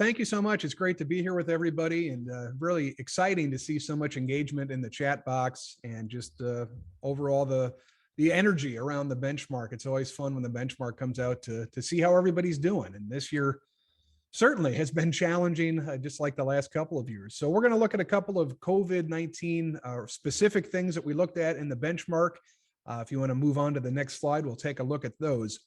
Thank you so much. It's great to be here with everybody, and really exciting to see so much engagement in the chat box and just overall the energy around the benchmark. It's always fun when the benchmark comes out to see how everybody's doing. And this year certainly has been challenging, just like the last couple of years. So we're going to look at a couple of COVID-19 specific things that we looked at in the benchmark. If you want to move on to the next slide, we'll take a look at those.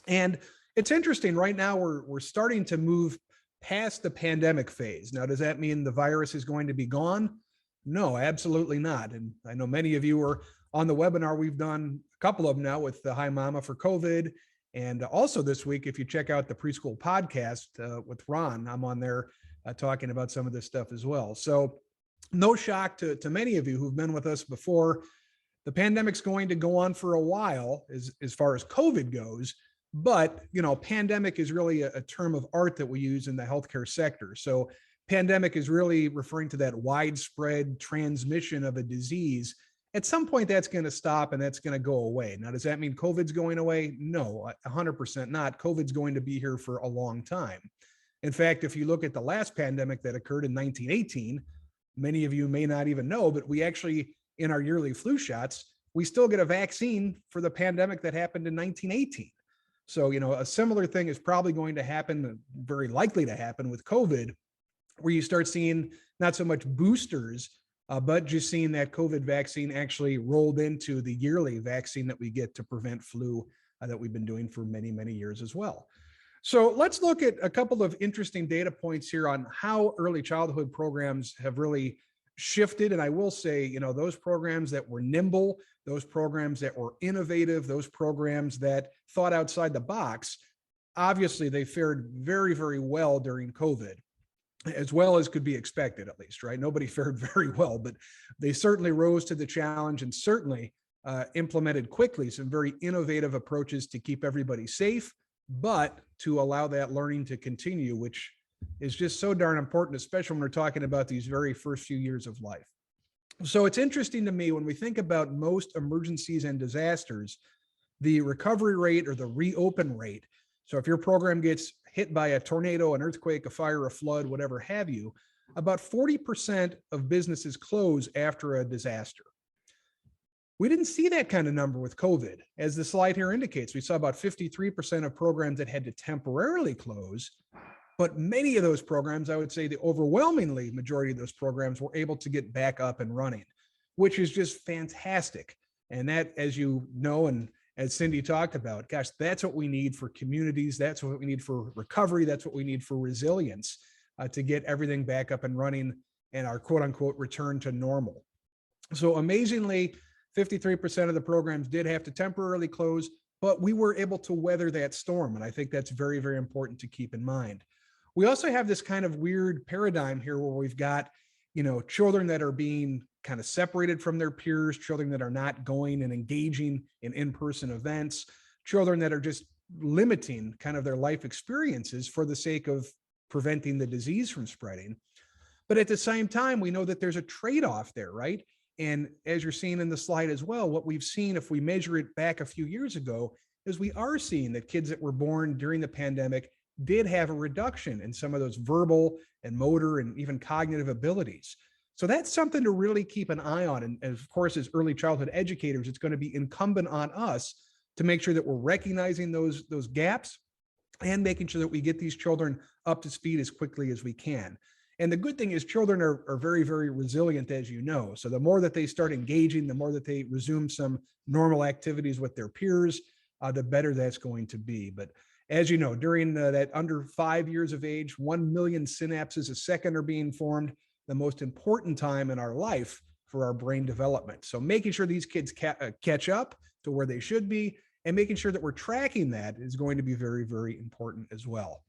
And it's interesting right now, we're starting to move past the pandemic phase. Now, does that mean the virus is going to be gone? No, absolutely not. And I know many of you are on the webinar. We've done a couple of them now with the HiMama for COVID. And also this week, if you check out the preschool podcast with Ron, I'm on there talking about some of this stuff as well. So no shock to many of you who've been with us before. The pandemic's going to go on for a while as far as COVID goes. But, you know, pandemic is really a term of art that we use in the healthcare sector. So pandemic is really referring to that widespread transmission of a disease. At some point, that's going to stop and that's going to go away. Now, does that mean COVID's going away? No, 100% not. COVID's going to be here for a long time. In fact, if you look at the last pandemic that occurred in 1918, many of you may not even know, but we actually, in our yearly flu shots, we still get a vaccine for the pandemic that happened in 1918. So, you know, a similar thing is probably going to happen, very likely to happen with COVID, where you start seeing not so much boosters, but just seeing that COVID vaccine actually rolled into the yearly vaccine that we get to prevent flu that we've been doing for many, many years as well. So let's look at a couple of interesting data points here on how early childhood programs have really shifted. And I will say, you know, those programs that were nimble, those programs that were innovative, those programs that thought outside the box, obviously they fared very, very well during COVID, as well as could be expected, at least, right? Nobody fared very well, but they certainly rose to the challenge and certainly implemented quickly some very innovative approaches to keep everybody safe, but to allow that learning to continue, which is just so darn important, especially when we're talking about these very first few years of life. So it's interesting to me when we think about most emergencies and disasters, the recovery rate or the reopen rate. So if your program gets hit by a tornado, an earthquake, a fire, a flood, whatever have you, about 40% of businesses close after a disaster. We didn't see that kind of number with COVID. As the slide here indicates, we saw about 53% of programs that had to temporarily close, but many of those programs, I would say the overwhelmingly majority of those programs were able to get back up and running, which is just fantastic. And that, as you know, and as Cindy talked about, gosh, that's what we need for communities. That's what we need for recovery. That's what we need for resilience to get everything back up and running and our quote unquote return to normal. So amazingly, 53% of the programs did have to temporarily close, but we were able to weather that storm. And I think that's very, very important to keep in mind. We also have this kind of weird paradigm here where we've got, you know, children that are being kind of separated from their peers, children that are not going and engaging in in-person events, children that are just limiting kind of their life experiences for the sake of preventing the disease from spreading. But at the same time, we know that there's a trade-off there, right? And as you're seeing in the slide as well, what we've seen, if we measure it back a few years ago, is we are seeing that kids that were born during the pandemic did have a reduction in some of those verbal and motor and even cognitive abilities. So that's something to really keep an eye on. And of course, as early childhood educators, it's going to be incumbent on us to make sure that we're recognizing those gaps and making sure that we get these children up to speed as quickly as we can. And the good thing is children are very, very resilient, as you know. So the more that they start engaging, the more that they resume some normal activities with their peers, the better that's going to be. But as you know, during that under 5 years of age, 1 million synapses a second are being formed, the most important time in our life for our brain development. So making sure these kids catch up to where they should be and making sure that we're tracking that is going to be very, very important as well.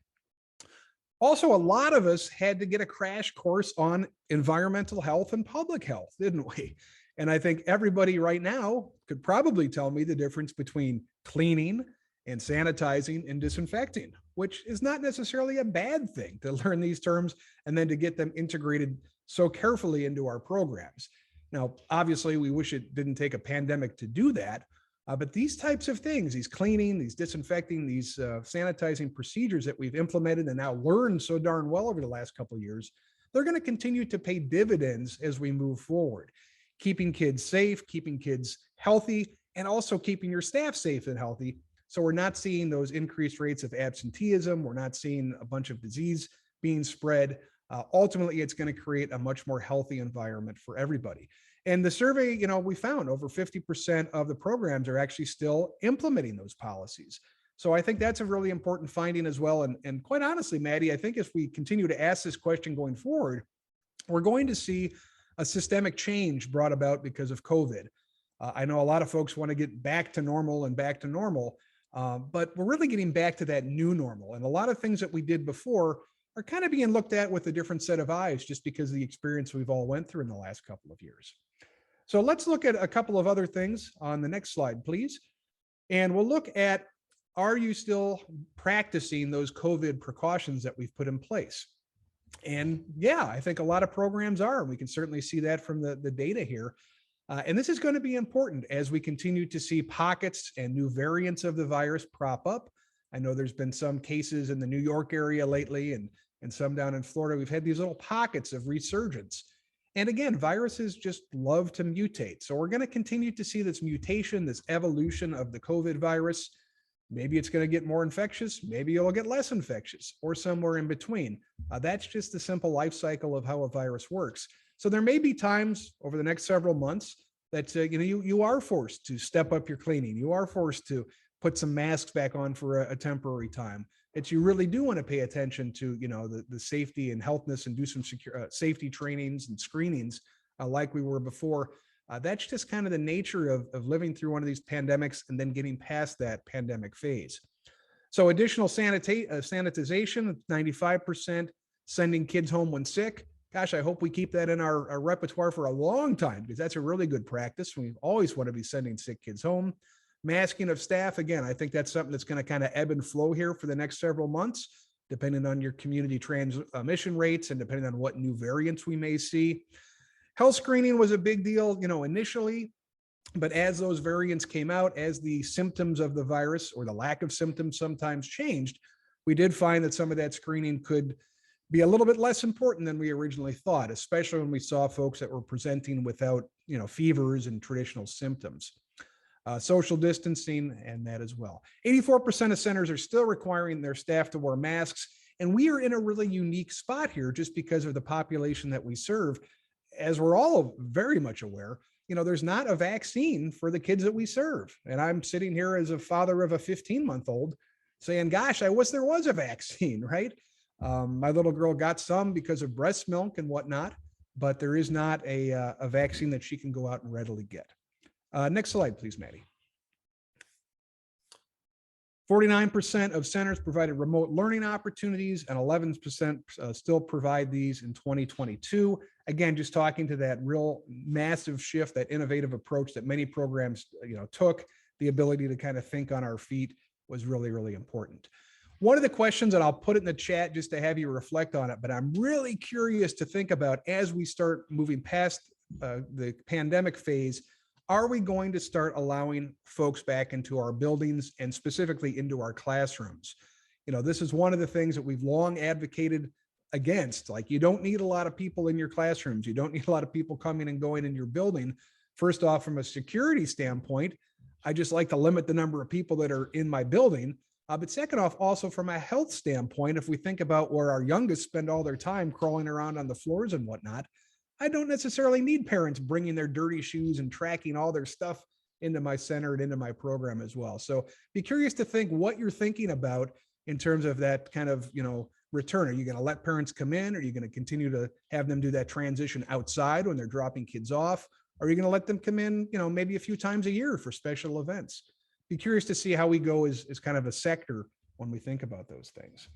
Also, a lot of us had to get a crash course on environmental health and public health, didn't we? And I think everybody right now could probably tell me the difference between cleaning and sanitizing and disinfecting, which is not necessarily a bad thing to learn these terms and then to get them integrated so carefully into our programs. Now, obviously, we wish it didn't take a pandemic to do that, But these types of things, these cleaning, these disinfecting, these sanitizing procedures that we've implemented and now learned so darn well over the last couple of years, they're going to continue to pay dividends as we move forward, keeping kids safe, keeping kids healthy, and also keeping your staff safe and healthy. So we're not seeing those increased rates of absenteeism. We're not seeing a bunch of disease being spread. Ultimately, it's going to create a much more healthy environment for everybody. And the survey, we found over 50% of the programs are actually still implementing those policies. So I think that's a really important finding as well. And quite honestly, Maddie, I think if we continue to ask this question going forward, we're going to see a systemic change brought about because of COVID. I know a lot of folks want to get back to normal and back to normal, but we're really getting back to that new normal. And a lot of things that we did before are kind of being looked at with a different set of eyes just because of the experience we've all went through in the last couple of years. So let's look at a couple of other things on the next slide, please. And we'll look at, are you still practicing those COVID precautions that we've put in place? And yeah, I think a lot of programs are, and we can certainly see that from the data here. And this is going to be important as we continue to see pockets and new variants of the virus prop up. I know there's been some cases in the New York area lately and some down in Florida. We've had these little pockets of resurgence. And again, viruses just love to mutate. So we're going to continue to see this mutation, this evolution of the COVID virus. Maybe it's going to get more infectious. Maybe it'll get less infectious or somewhere in between. That's just the simple life cycle of how a virus works. So there may be times over the next several months that you are forced to step up your cleaning. You are forced to put some masks back on for a temporary time. That you really do want to pay attention to, the safety and healthness and do some safety trainings and screenings like we were before. That's just kind of the nature of living through one of these pandemics and then getting past that pandemic phase. So additional sanitization, 95%, sending kids home when sick. Gosh, I hope we keep that in our repertoire for a long time because that's a really good practice. We always want to be sending sick kids home. Masking of staff, again, I think that's something that's going to kind of ebb and flow here for the next several months, depending on your community transmission rates and depending on what new variants we may see. Health screening was a big deal, initially, but as those variants came out, as the symptoms of the virus or the lack of symptoms sometimes changed, we did find that some of that screening could be a little bit less important than we originally thought, especially when we saw folks that were presenting without, fevers and traditional symptoms. Social distancing and that as well. 84% of centers are still requiring their staff to wear masks. And we are in a really unique spot here just because of the population that we serve. As we're all very much aware, there's not a vaccine for the kids that we serve. And I'm sitting here as a father of a 15-month-old saying, gosh, I wish there was a vaccine, right? My little girl got some because of breast milk and whatnot, but there is not a vaccine that she can go out and readily get. Next slide, please, Maddie. 49% of centers provided remote learning opportunities and 11% still provide these in 2022. Again, just talking to that real massive shift, that innovative approach that many programs took, the ability to kind of think on our feet was really, really important. One of the questions, and I'll put it in the chat just to have you reflect on it, but I'm really curious to think about as we start moving past the pandemic phase, are we going to start allowing folks back into our buildings and specifically into our classrooms? This is one of the things that we've long advocated against. Like, you don't need a lot of people in your classrooms. You don't need a lot of people coming and going in your building. First off, from a security standpoint, I just like to limit the number of people that are in my building. But second off, also from a health standpoint, if we think about where our youngest spend all their time crawling around on the floors and whatnot, I don't necessarily need parents bringing their dirty shoes and tracking all their stuff into my center and into my program as well. So be curious to think what you're thinking about in terms of that kind of, return. Are you going to let parents come in? Are you going to continue to have them do that transition outside when they're dropping kids off? Or are you going to let them come in, maybe a few times a year for special events? Be curious to see how we go as kind of a sector when we think about those things.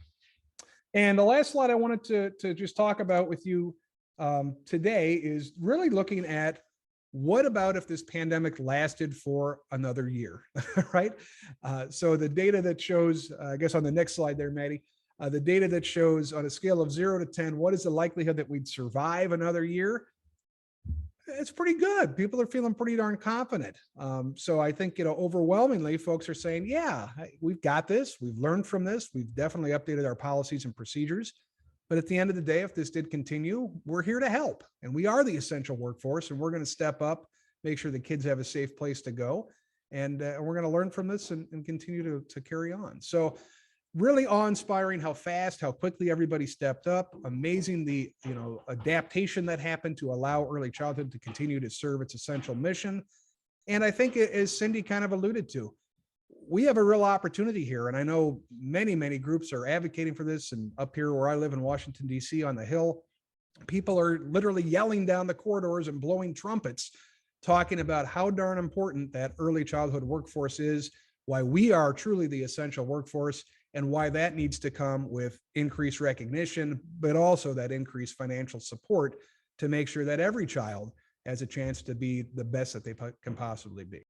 And the last slide I wanted to just talk about with you today is really looking at what about if this pandemic lasted for another year, right? So the data that shows, I guess on the next slide there, Maddie, the data that shows on a scale of 0 to 10, what is the likelihood that we'd survive another year? It's pretty good. People are feeling pretty darn confident. So I think, overwhelmingly folks are saying, yeah, we've got this. We've learned from this. We've definitely updated our policies and procedures. But at the end of the day, if this did continue, we're here to help. And we are the essential workforce, and we're going to step up, make sure the kids have a safe place to go. And we're going to learn from this and continue to carry on. So really awe-inspiring how fast, how quickly everybody stepped up. Amazing the adaptation that happened to allow early childhood to continue to serve its essential mission. And I think, as Cindy kind of alluded to, we have a real opportunity here. And I know many, many groups are advocating for this. And up here where I live in Washington, D.C. on the Hill, people are literally yelling down the corridors and blowing trumpets, talking about how darn important that early childhood workforce is, why we are truly the essential workforce, and why that needs to come with increased recognition, but also that increased financial support to make sure that every child has a chance to be the best that they can possibly be.